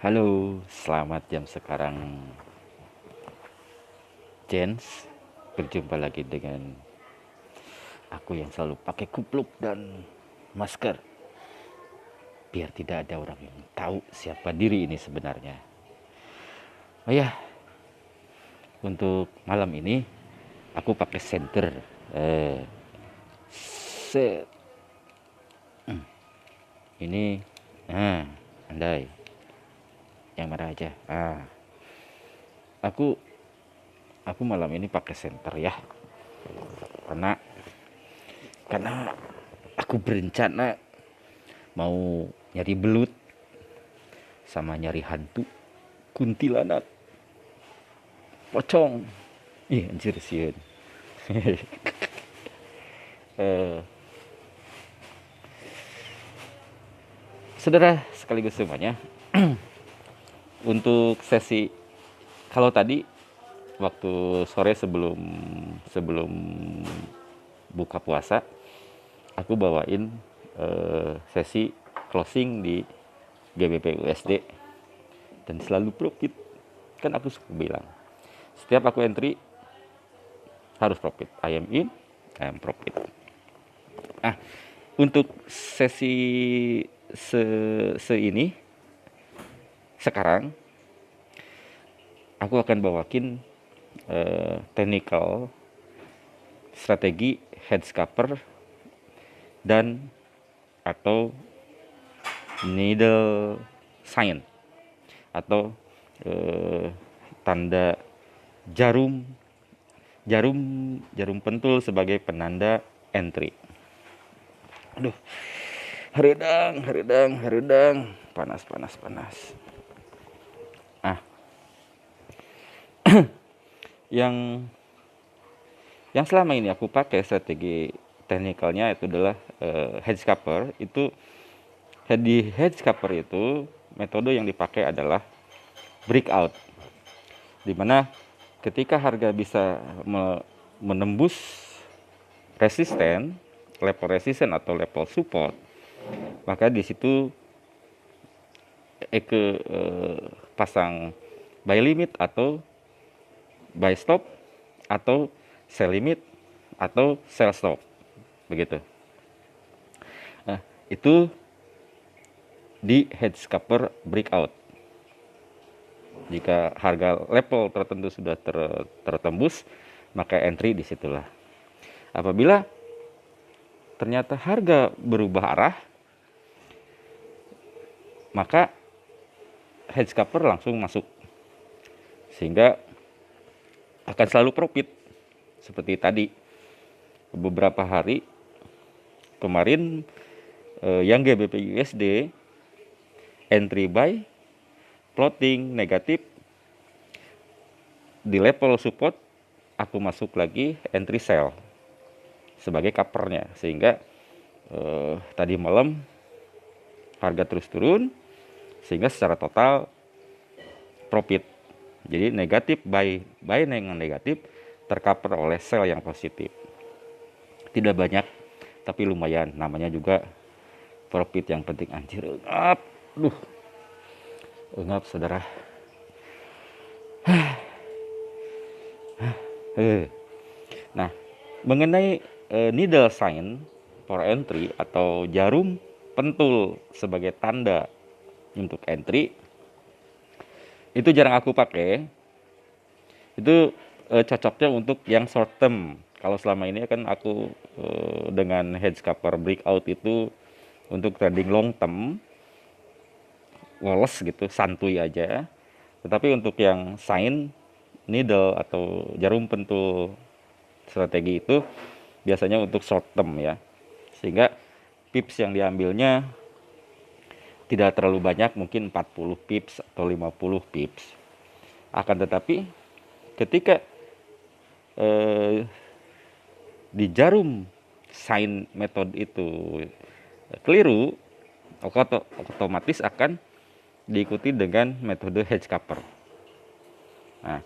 Halo, selamat jam sekarang, Jens. Berjumpa lagi dengan aku yang selalu pakai kupluk dan masker, biar tidak ada orang yang tahu siapa diri ini sebenarnya. Oh ya, untuk malam ini aku pakai center. Set. Ini, nah, andai, yang mana aja. Aku aku malam ini pakai center ya, karena karena aku berencana mau nyari belut sama nyari hantu, kuntilanak, pocong. Ih, anjir sieun. Eh, Saudara sekaligus semuanya, untuk sesi kalau tadi waktu sore sebelum sebelum buka puasa, aku bawain sesi closing di GBP USD dan selalu profit. Kan aku suka bilang, setiap aku entry harus profit. I am in, I am profit. Nah, untuk sesi ini sekarang aku akan bawakin technical strategi head scalper dan atau needle sign atau tanda jarum jarum jarum pentul sebagai penanda entry. Aduh, haridang, panas. Ah, yang selama ini aku pakai strategi teknikalnya itu adalah head scalper. Itu di head scalper itu metode yang dipakai adalah breakout, dimana ketika harga bisa menembus resisten, level resisten atau level support, maka di situ pasang buy limit atau buy stop atau sell limit atau sell stop, begitu. Nah, itu di head scalper breakout. Jika harga level tertentu sudah tertembus, maka entry disitulah. Apabila ternyata harga berubah arah, maka head scalper langsung masuk, sehingga akan selalu profit. Seperti tadi, beberapa hari kemarin yang GBP USD entry buy, floating negatif di level support, aku masuk lagi entry sell sebagai covernya, sehingga tadi malam harga terus turun, sehingga secara total profit. Jadi negatif buy yang negatif tercover oleh sell yang positif. Tidak banyak, tapi lumayan. Namanya juga profit, yang penting anjir. Engap saudara. Nah, mengenai needle sign for entry atau jarum pentul sebagai tanda untuk entry, itu jarang aku pakai. Itu cocoknya untuk yang short term. Kalau selama ini kan aku dengan head scalper breakout itu untuk trading long term, woles gitu, santuy aja. Tetapi untuk yang sign, needle atau jarum pentul strategi itu biasanya untuk short term ya. Sehingga pips yang diambilnya tidak terlalu banyak, mungkin 40 pips atau 50 pips. Akan tetapi ketika di jarum sign method itu keliru, otomatis akan diikuti dengan metode head scalper. Nah,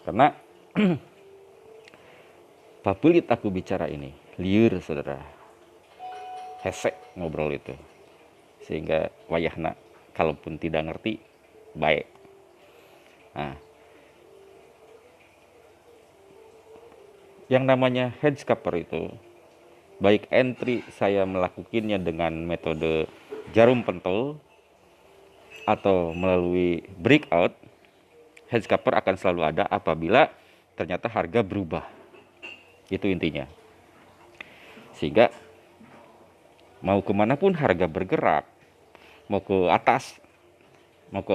karena papulit aku bicara ini, liur saudara, hesek ngobrol itu, sehingga wayahna kalaupun tidak ngerti baik. Nah, yang namanya hedge cover itu, baik entry saya melakukannya dengan metode jarum pentul atau melalui breakout, hedge cover akan selalu ada apabila ternyata harga berubah. Itu intinya. Sehingga mau kemanapun harga bergerak, mau ke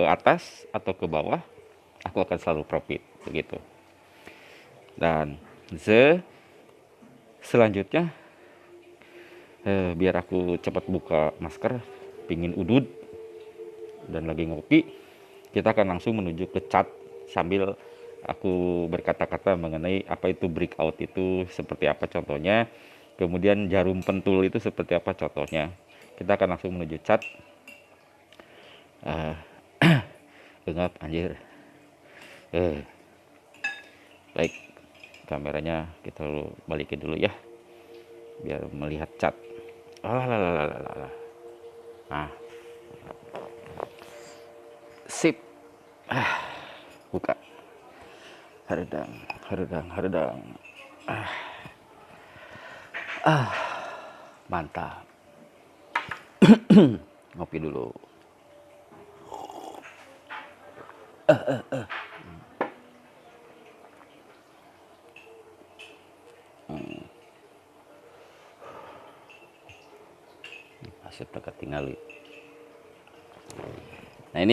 atas atau ke bawah, aku akan selalu profit begitu. Dan selanjutnya, biar aku cepat buka masker, pingin udut dan lagi ngopi, kita akan langsung menuju ke chart sambil aku berkata-kata mengenai apa itu breakout itu seperti apa contohnya, kemudian jarum pentul itu seperti apa contohnya. Kita akan langsung menuju chart. Genap anjir. Baik, kameranya kita balikin dulu ya, biar melihat chart. Nah, sip. Buka. Haredang. Mantap. Ngopi dulu. Asip tak tinggali. Nah,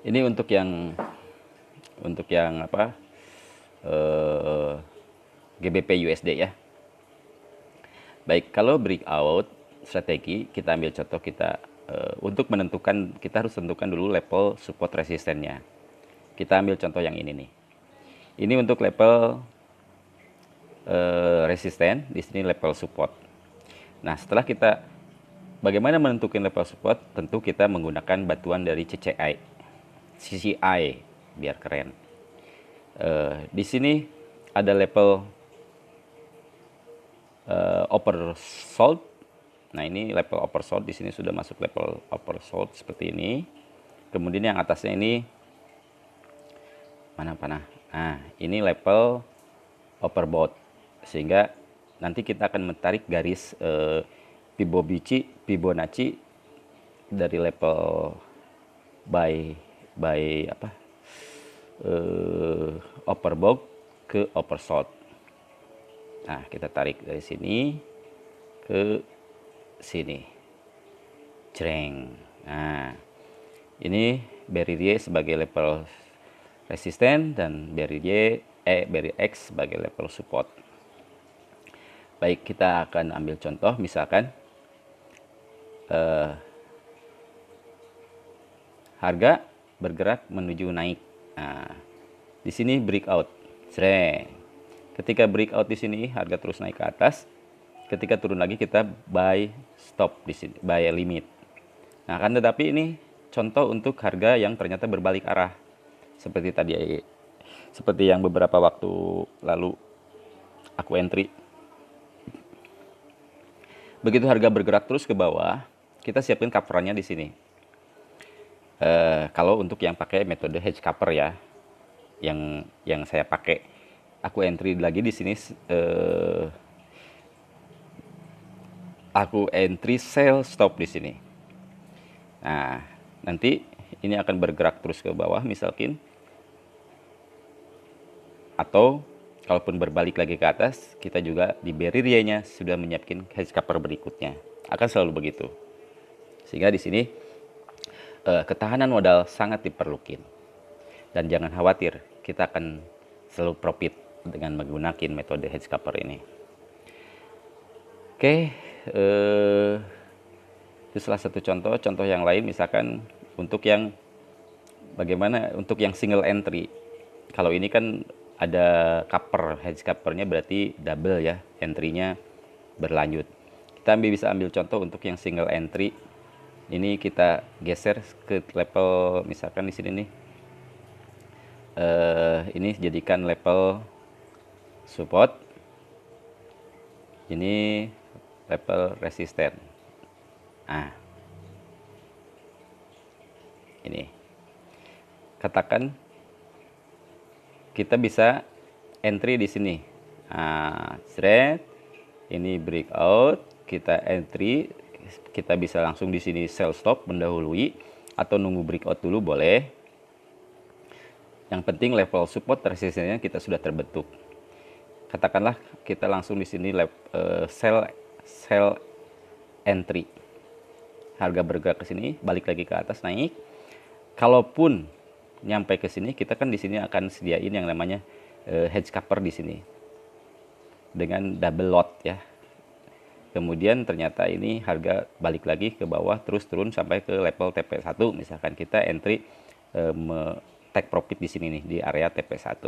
ini untuk yang apa? GBP USD ya. Baik, kalau breakout strategi, kita ambil contoh kita untuk menentukan, kita harus tentukan dulu level support resistennya. Kita ambil contoh yang ini nih. Ini untuk level resisten, di sini level support. Nah, setelah kita bagaimana menentukan level support? Tentu kita menggunakan bantuan dari CCI biar keren. Di sini ada level oversold. Nah, ini level oversold, di sini sudah masuk level oversold seperti ini. Kemudian yang atasnya ini mana? Nah, ini level overbought. Sehingga nanti kita akan menarik garis Fibonacci dari level overbought ke oversold. Nah, kita tarik dari sini ke sini. Jreng. Nah, ini barrier sebagai level resisten dan barrier X sebagai level support. Baik, kita akan ambil contoh misalkan harga bergerak menuju naik. Nah, di sini breakout. Ketika breakout di sini harga terus naik ke atas. Ketika turun lagi kita buy stop di sini, buy limit. Nah, kan tetapi ini contoh untuk harga yang ternyata berbalik arah. Seperti yang beberapa waktu lalu aku entry. Begitu harga bergerak terus ke bawah, kita siapin coverannya di sini. Kalau untuk yang pakai metode hedge cover ya, yang saya pakai, aku entry lagi di sini. Aku entry sell stop di sini. Nah, nanti ini akan bergerak terus ke bawah misalkan, atau kalaupun berbalik lagi ke atas, kita juga di barrier-nya sudah menyiapkan hedge cover berikutnya. Akan selalu begitu. Sehingga di sini ketahanan modal sangat diperlukan. Dan jangan khawatir, kita akan selalu profit dengan menggunakan metode hedge cover ini. Oke, itu salah satu contoh. Contoh yang lain misalkan untuk yang bagaimana untuk yang single entry. Kalau ini kan ada cover, hedge covernya berarti double ya, entry-nya berlanjut. Kita bisa ambil contoh untuk yang single entry. Ini kita geser ke level misalkan di sini nih. Ini jadikan level support. Ini level resisten. Nah, Ini. Katakan kita bisa entry di sini. Nah, thread ini breakout, kita entry, kita bisa langsung di sini sell stop mendahului atau nunggu breakout dulu boleh. Yang penting level support resistennya kita sudah terbentuk. Katakanlah kita langsung di sini sell entry. Harga bergerak ke sini, balik lagi ke atas naik. Kalaupun nyampe ke sini, kita kan di sini akan sediain yang namanya hedge cover di sini dengan double lot ya. Kemudian ternyata ini harga balik lagi ke bawah terus turun sampai ke level TP1. Misalkan kita entry take profit di sini nih di area TP1.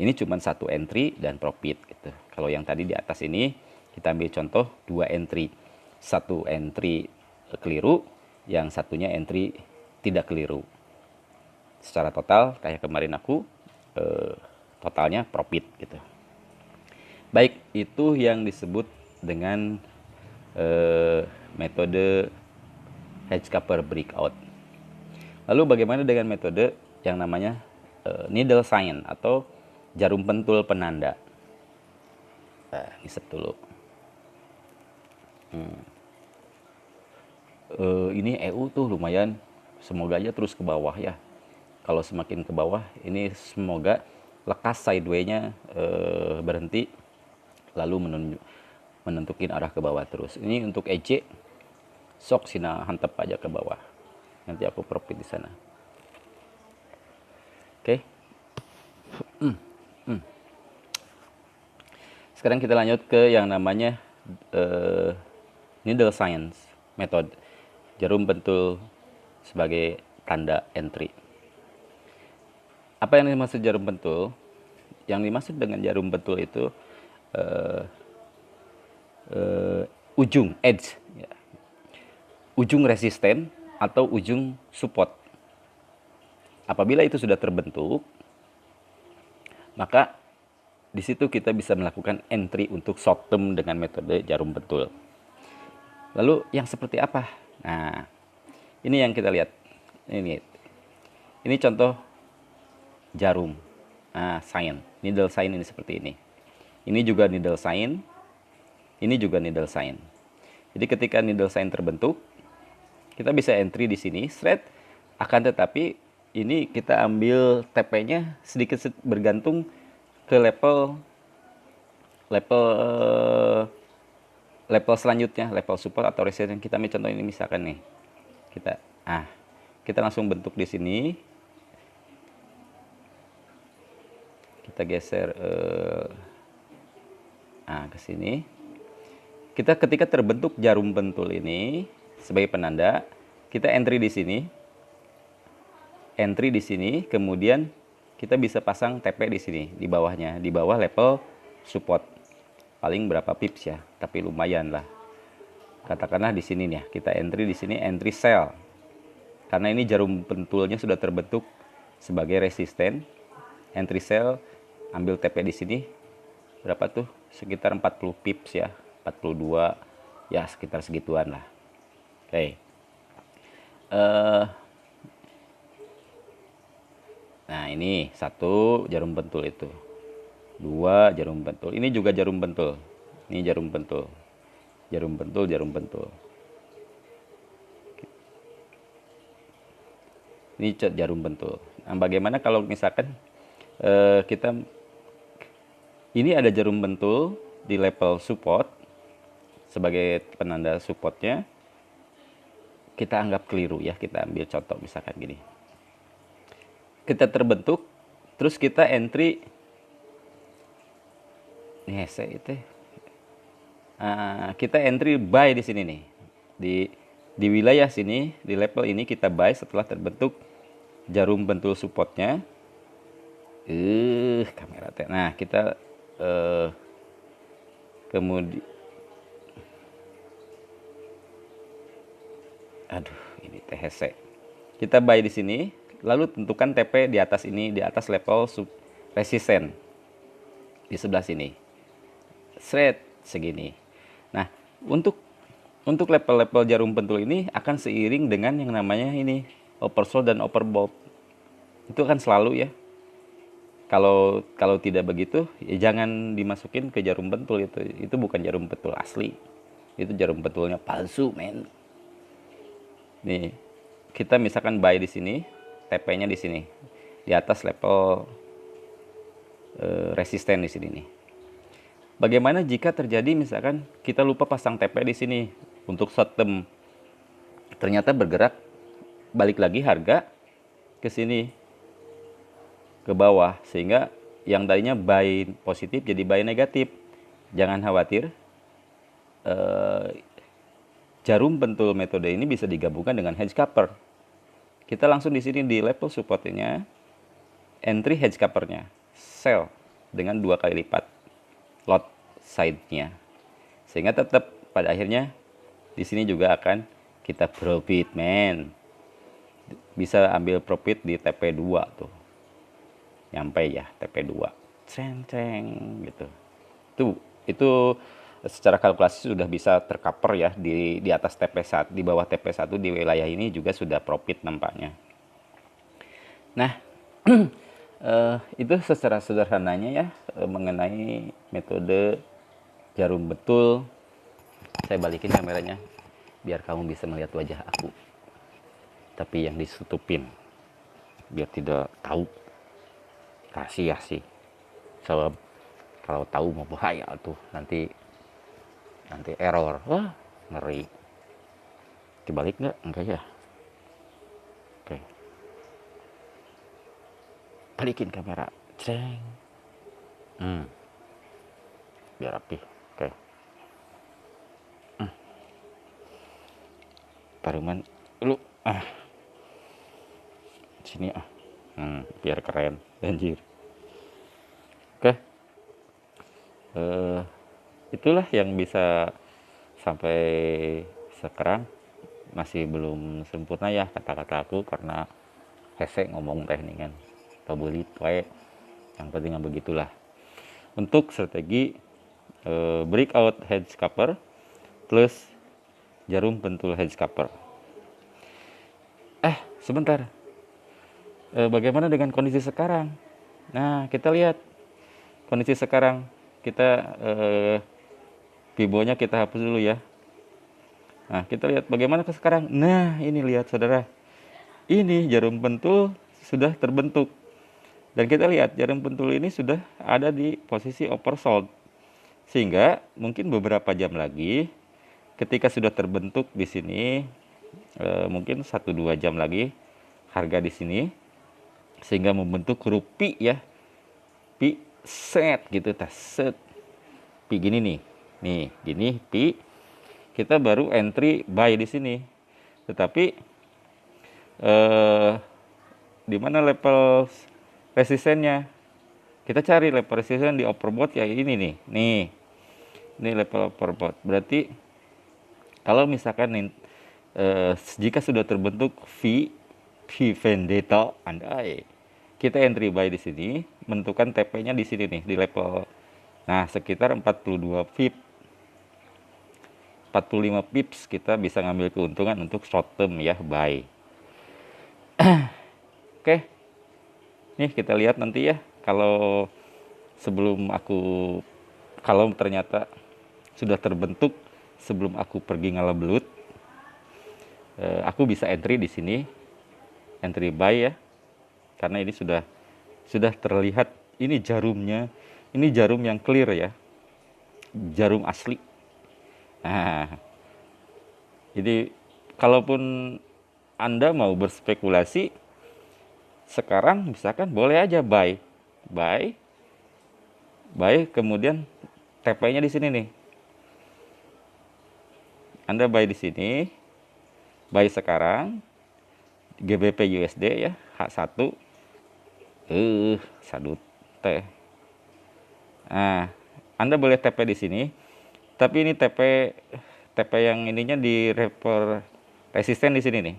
Ini cuma satu entry dan profit gitu. Kalau yang tadi di atas ini kita ambil contoh 2 entry. Satu entry keliru, yang satunya entry tidak keliru. Secara total kayak kemarin aku totalnya profit gitu. Baik, itu yang disebut dengan metode hedge cover breakout. Lalu bagaimana dengan metode yang namanya needle sign atau jarum pentul penanda? Nah, ini set dulu. Ini EU tuh lumayan, semoga aja terus ke bawah ya. Kalau semakin ke bawah, ini semoga lekas sideway-nya berhenti, lalu menentukin arah ke bawah terus. Ini untuk EJ, sok sina hantep aja ke bawah. Nanti aku profit di sana. Oke. Sekarang kita lanjut ke yang namanya needle signs method, jarum pentul sebagai tanda entry. Apa yang dimaksud jarum pentul? Yang dimaksud dengan jarum pentul itu ujung edge, ya. Ujung resisten atau ujung support. Apabila itu sudah terbentuk, maka di situ kita bisa melakukan entry untuk short term dengan metode jarum pentul. Lalu yang seperti apa? Nah, ini yang kita lihat. Ini contoh jarum. Nah, sign, needle sign ini seperti ini. Ini juga needle sign. Ini juga needle sign. Jadi ketika needle sign terbentuk, kita bisa entry di sini, thread. Akan tetapi ini kita ambil TP-nya sedikit bergantung ke level selanjutnya, level support atau resistance. Kita ambil contoh ini misalkan nih. Kita langsung bentuk di sini. Kita geser ke sini. Kita ketika terbentuk jarum pentul ini sebagai penanda, kita entry di sini. Entry di sini, kemudian kita bisa pasang TP di sini, di bawahnya, di bawah level support. Paling berapa pips ya, tapi lumayan lah. Katakanlah di sini nih, kita entry di sini, entry sell. Karena ini jarum pentulnya sudah terbentuk sebagai resisten. Entry sell, ambil TP di sini. Berapa tuh? Sekitar 40 pips ya, 42, ya sekitar segituan lah. Oke. Nah, ini satu jarum pentul itu. 2 jarum pentul. Ini juga jarum pentul. Ini jarum pentul. Jarum pentul, jarum pentul. Ini jarum pentul. Nah, bagaimana kalau misalkan kita ini ada jarum pentul di level support sebagai penanda supportnya, kita anggap keliru ya. Kita ambil contoh misalkan gini. Kita terbentuk, terus kita entry nih itu. Kita entry buy di sini nih. Di wilayah sini, di level ini kita buy setelah terbentuk jarum pentul supportnya. Kamera teh. Nah, kita kemudian ini THC. Kita buy di sini, lalu tentukan TP di atas ini, di atas level resisten di sebelah sini. Thread segini. Nah, untuk level-level jarum pentul ini akan seiring dengan yang namanya ini oversold dan overbought. Itu kan selalu ya. Kalau kalau tidak begitu, ya jangan dimasukin ke jarum pentul itu. Itu bukan jarum pentul asli. Itu jarum pentulnya palsu, men. Nih, kita misalkan buy di sini, TP-nya di sini. Di atas level resisten di sini nih. Bagaimana jika terjadi misalkan kita lupa pasang TP di sini untuk short term. Ternyata bergerak balik lagi harga ke sini ke bawah sehingga yang tadinya buy positif jadi buy negatif. Jangan khawatir. Jarum pentul metode ini bisa digabungkan dengan hedge cover. Kita langsung di sini di level supportnya, entry hedge covernya, sell dengan 2 kali lipat lot side-nya, sehingga tetap pada akhirnya di sini juga akan kita profit, men. Bisa ambil profit di TP2 tuh, nyampe ya TP2, ceng gitu. Itu secara kalkulasi sudah bisa tercover ya di atas TP1, di bawah TP1 di wilayah ini juga sudah profit nampaknya. Nah, itu secara sederhananya ya mengenai metode jarum betul. Saya balikin kameranya biar kamu bisa melihat wajah aku, tapi yang ditutupin biar tidak tahu. Rahasia sih, sebab kalau tahu mau bahaya tuh, nanti error. Wah, ngeri. Dibalik nggak? Enggak ya. Oke, balikin kamera. Ceng. Biar rapi. Oke. Taruman lu sini biar keren, anjir. Oke. Itulah yang bisa sampai sekarang. Masih belum sempurna ya kata-kata aku karena hese ngomong teknikan pabelit wae, yang penting begitulah. Untuk strategi breakout hedge cover plus jarum pentul hedge cover. Sebentar, bagaimana dengan kondisi sekarang? Nah, kita lihat kondisi sekarang. Kita Fibo-nya kita hapus dulu ya. Nah, kita lihat bagaimana ke sekarang. Nah, ini lihat saudara. Ini jarum pentul sudah terbentuk. Dan kita lihat jarum pentul ini sudah ada di posisi oversold. Sehingga mungkin beberapa jam lagi ketika sudah terbentuk di sini, mungkin 1-2 jam lagi harga di sini sehingga membentuk huruf pi ya. Pi set gitu, set. Pi gini nih. Nih, gini pi. Kita baru entry buy di sini. Tetapi di mana level resistennya? Kita cari level resisten di overbought ya ini nih. Nih. Ini level overbought. Berarti kalau misalkan jika sudah terbentuk V vendetta andai kita entry buy di sini, menentukan TP-nya di sini nih di level. Nah, sekitar 42 pip. 45 pips kita bisa ngambil keuntungan untuk short term ya, buy. Oke. Nih kita lihat nanti ya kalau ternyata sudah terbentuk sebelum aku pergi ngelebelut, aku bisa entry di sini, entry buy ya, karena ini sudah terlihat ini jarumnya, ini jarum yang clear ya, jarum asli. Nah, jadi kalaupun Anda mau berspekulasi sekarang misalkan boleh aja buy, kemudian TP-nya di sini nih. Anda buy di sini, buy sekarang GBP USD ya, H1. Sadut teh. Nah, Anda boleh TP di sini, tapi ini TP yang ininya di resisten di sini nih.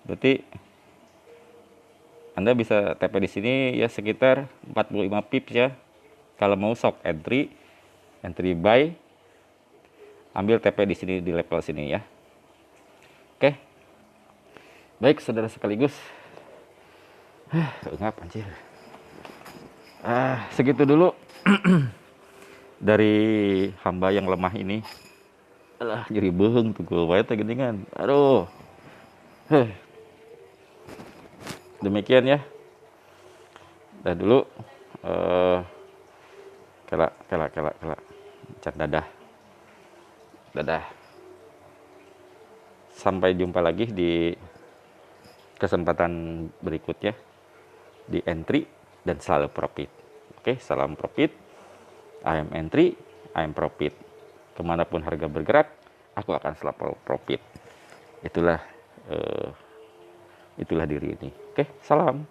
Berarti Anda bisa TP di sini ya sekitar 45 pips ya. Kalau mau stock entry buy, ambil TP di sini di level sini ya. Oke. Baik, saudara sekaligus. Ngap anjir. Segitu dulu dari hamba yang lemah ini. Alah, jadi beuheung tuh gue wae teh geuningan. Aduh. Demikian ya. Dah dulu. Kela. Can dadah. Dadah. Sampai jumpa lagi di kesempatan berikutnya di entry dan selalu profit. Oke, salam profit. I am entry, I am profit. Kemanapun harga bergerak, aku akan selalu profit. Itulah diri ini. Oke, salam.